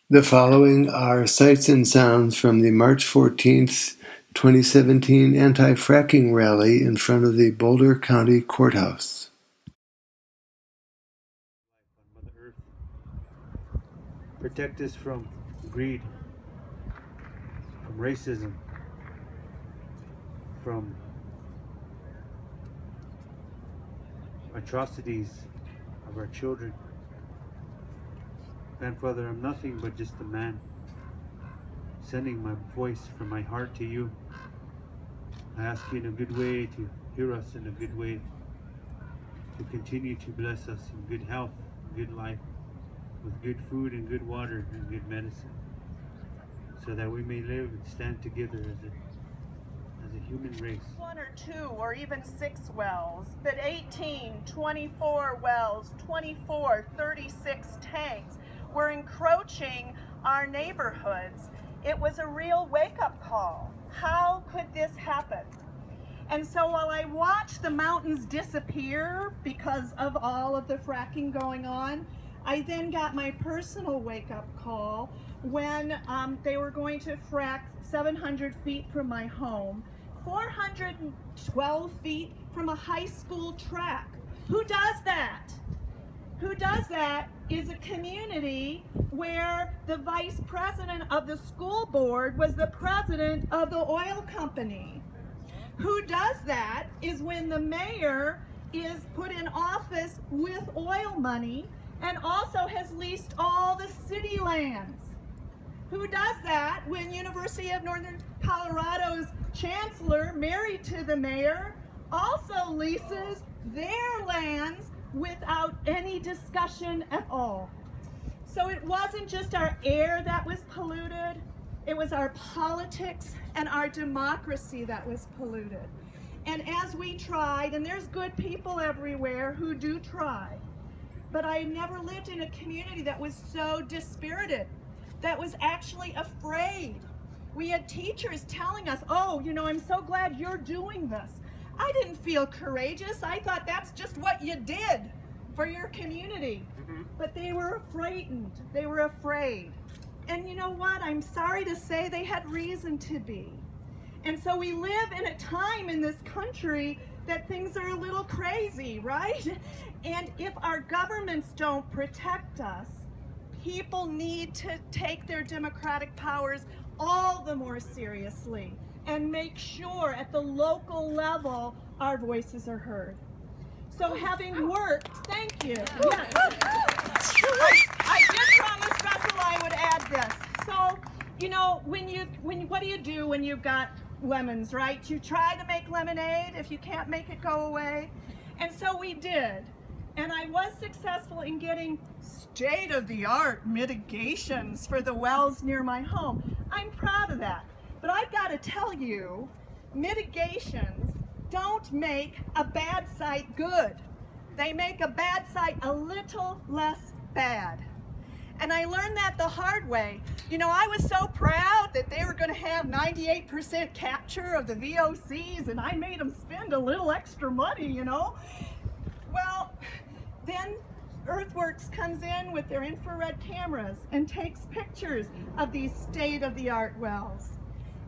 The following are sights and sounds from the March 14th, 2017 anti-fracking rally in front of the Boulder County Courthouse. Mother Earth, protect us from greed, from racism, from atrocities of our children. Grandfather, I'm nothing but just a man, sending my voice from my heart to you. I ask you in a good way to hear us, in a good way to continue to bless us in good health, good life, with good food and good water and good medicine, so that we may live and stand together as a human race. 1 or 2 or even 6 wells, but 18, 24 wells, 24, 36 tanks were encroaching our neighborhoods. It was a real wake-up call. How could this happen? And so while I watched the mountains disappear because of all of the fracking going on, I then got my personal wake-up call when they were going to frack 700 feet from my home, 412 feet from a high school track. Who does that? Who does that is a community where the vice president of the school board was the president of the oil company. Who does that is when the mayor is put in office with oil money and also has leased all the city lands. Who does that when University of Northern Colorado's chancellor, married to the mayor, also leases their lands without any discussion at all? So it wasn't just our air that was polluted, it was our politics and our democracy that was polluted. And as we tried, and there's good people everywhere who do try, but I never lived in a community that was so dispirited, that was actually afraid. We had teachers telling us, oh, I'm so glad you're doing this. I didn't feel courageous. I thought that's just what you did for your community. But they were frightened. They were afraid. And you know what? I'm sorry to say they had reason to be. And so we live in a time in this country that things are a little crazy, right? And if our governments don't protect us, people need to take their democratic powers all the more seriously and make sure at the local level our voices are heard. So having worked, thank you. Yes. I did promise Russell I would add this. So, what do you do when you've got lemons, right? You try to make lemonade if you can't make it go away. And so we did. And I was successful in getting state-of-the-art mitigations for the wells near my home. I'm proud of that. But I've got to tell you, mitigations don't make a bad site good. They make a bad site a little less bad. And I learned that the hard way. I was so proud that they were going to have 98% capture of the VOCs, and I made them spend a little extra money, Well, then Earthworks comes in with their infrared cameras and takes pictures of these state-of-the-art wells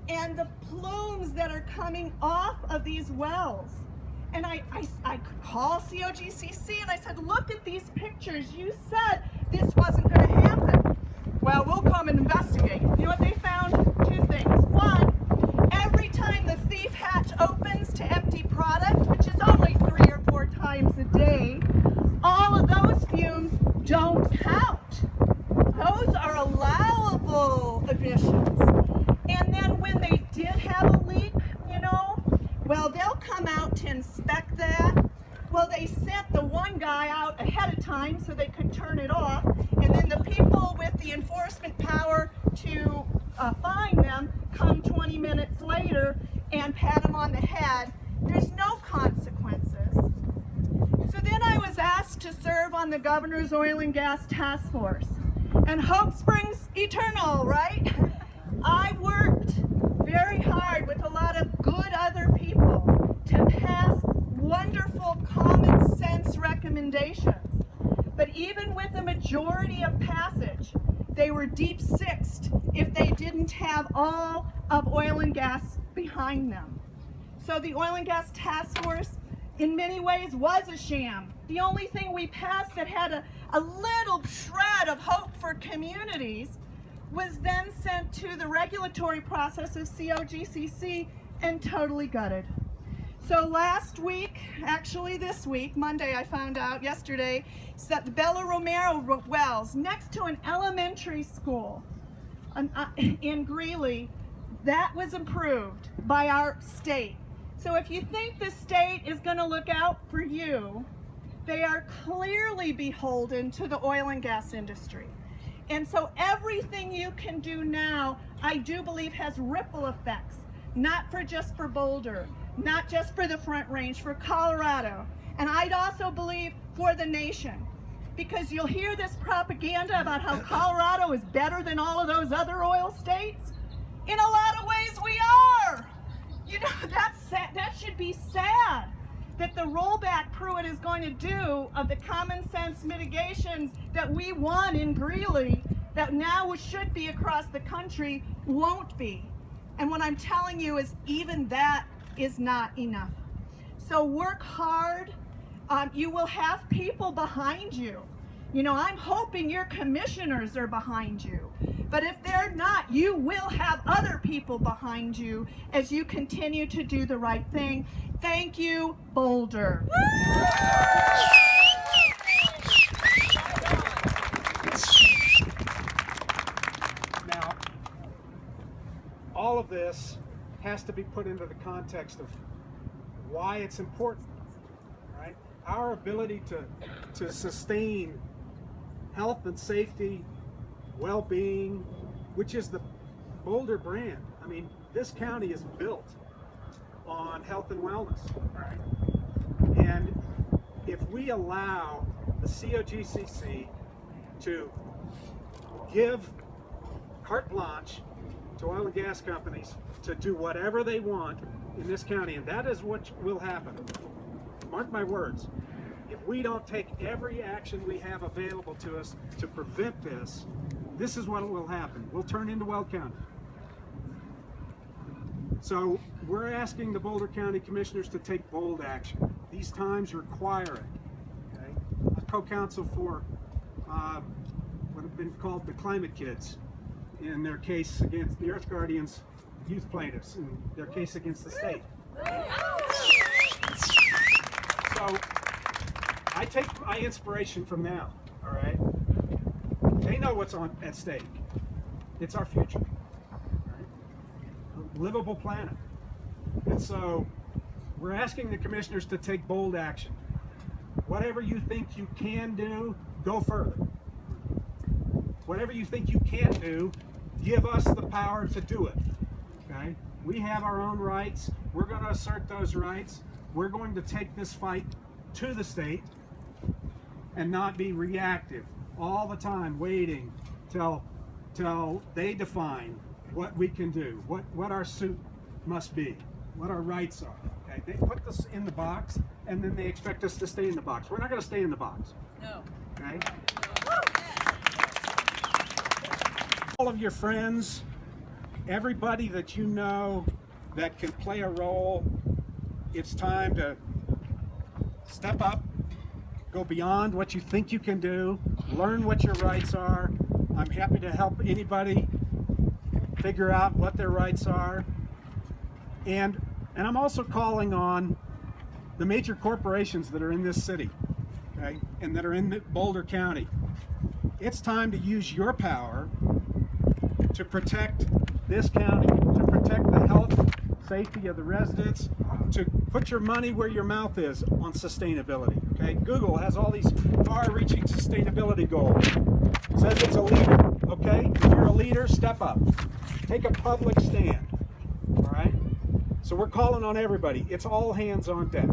and the plumes that are coming off of these wells. And I called COGCC and I said, look at these pictures. You said this wasn't going to happen. Well, we'll come and investigate. You know what they found? 2 things. One, every time the thief hatch opens to empty product, which is only 3 or 4 times a day, all of those fumes don't count. Those are allowable emissions. And then when they did have a leak, well, they'll come out to inspect that. Well, they sent the one guy out ahead of time so they could turn it off. And then the people with the enforcement power to fine them come 20 minutes later and pat them on the head. There's no consequences. So then I was asked to serve on the Governor's Oil and Gas Task Force. And hope springs eternal, right? I worked very hard with a lot of good other people to pass wonderful common sense recommendations. But even with the majority of passage, they were deep sixed if they didn't have all of oil and gas behind them. So the Oil and Gas Task Force in many ways was a sham. The only thing we passed that had a little shred of hope for communities was then sent to the regulatory process of COGCC and totally gutted. So last week, actually this week, Monday I found out, yesterday, that the Bella Romero wells next to an elementary school in Greeley, that was approved by our state. So if you think the state is going to look out for you, they are clearly beholden to the oil and gas industry. And so everything you can do now, I do believe, has ripple effects, not just for Boulder, not just for the Front Range, for Colorado, and I'd also believe for the nation. Because you'll hear this propaganda about how Colorado is better than all of those other oil states. In a lot of ways we are. You know, that's sad. That should be sad, that the rollback Pruitt is going to do of the common sense mitigations that we won in Greeley, that now should be across the country, won't be. And what I'm telling you is even that is not enough. So work hard. You will have people behind you. You know, I'm hoping your commissioners are behind you. But if they're not, you will have other people behind you as you continue to do the right thing. Thank you, Boulder. Now, all of this has to be put into the context of why it's important, right? Our ability to sustain health and safety, well-being, which is the Boulder brand. I mean, this county is built on health and wellness, right? And if we allow the COGCC to give carte blanche to oil and gas companies to do whatever they want in this county, and that is what will happen. Mark my words. If we don't take every action we have available to us to prevent this, this is what will happen. We'll turn into Weld County. So we're asking the Boulder County Commissioners to take bold action. These times require it. Okay? I co-counsel for what have been called the Climate Kids in their case against the Earth Guardians youth plaintiffs in their case against the state. So I take my inspiration from them, all right? They know what's at stake. It's our future, right? A livable planet. And so we're asking the commissioners to take bold action. Whatever you think you can do, go further. Whatever you think you can't do, give us the power to do it, okay? We have our own rights. We're going to assert those rights. We're going to take this fight to the state and not be reactive all the time, waiting till they define what we can do, what our suit must be, what our rights are. Okay? They put this in the box, and then they expect us to stay in the box. We're not going to stay in the box. No. Okay? All of your friends, everybody that you know that can play a role, it's time to step up, go beyond what you think you can do, learn what your rights are. I'm happy to help anybody figure out what their rights are. And I'm also calling on the major corporations that are in this city, okay, and that are in Boulder County. It's time to use your power to protect this county, to protect the health, safety of the residents, to put your money where your mouth is on sustainability. Okay, Google has all these far-reaching sustainability goals. Says it's a leader. Okay, if you're a leader, step up. Take a public stand. All right. So we're calling on everybody. It's all hands on deck.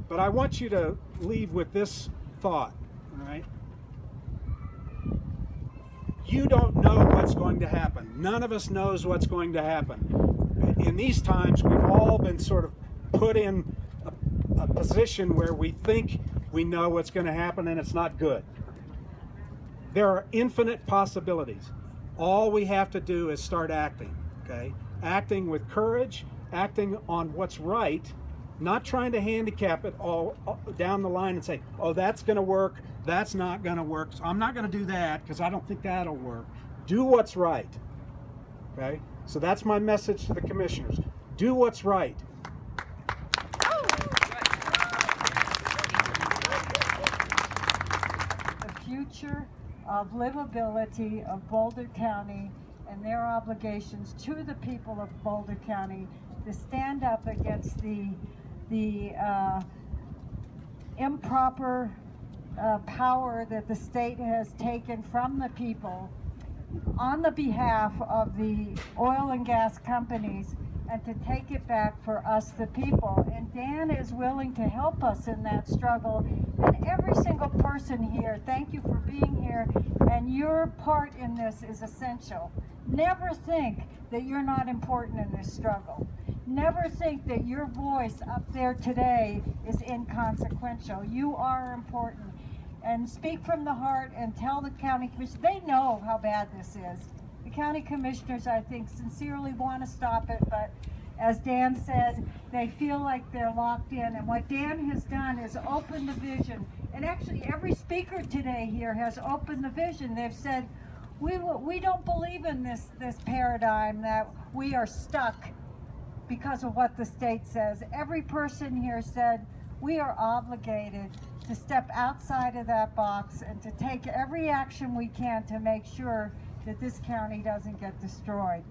But I want you to leave with this thought. All right. You don't know what's going to happen. None of us knows what's going to happen. In these times, we've all been sort of put in a position where we think we know what's going to happen, and it's not good. There are infinite possibilities. All we have to do is start acting, okay? Acting with courage, acting on what's right, not trying to handicap it all down the line and say, oh, that's gonna work, that's not gonna work, so I'm not gonna do that because I don't think that'll work. Do what's right, okay? So that's my message to the commissioners. Do what's right. The future of livability of Boulder County and their obligations to the people of Boulder County to stand up against the improper power that the state has taken from the people on the behalf of the oil and gas companies, and to take it back for us the people. And Dan is willing to help us in that struggle. And every single person here, thank you for being here, and your part in this is essential. Never think that you're not important in this struggle. Never think that your voice up there today is inconsequential. You are important. And speak from the heart and tell the county commissioners, they know how bad this is. The county commissioners, I think, sincerely want to stop it, but as Dan said, they feel like they're locked in. And what Dan has done is open the vision. And actually, every speaker today here has opened the vision. They've said, we don't believe in this paradigm that we are stuck because of what the state says. Every person here said, we are obligated to step outside of that box and to take every action we can to make sure that this county doesn't get destroyed.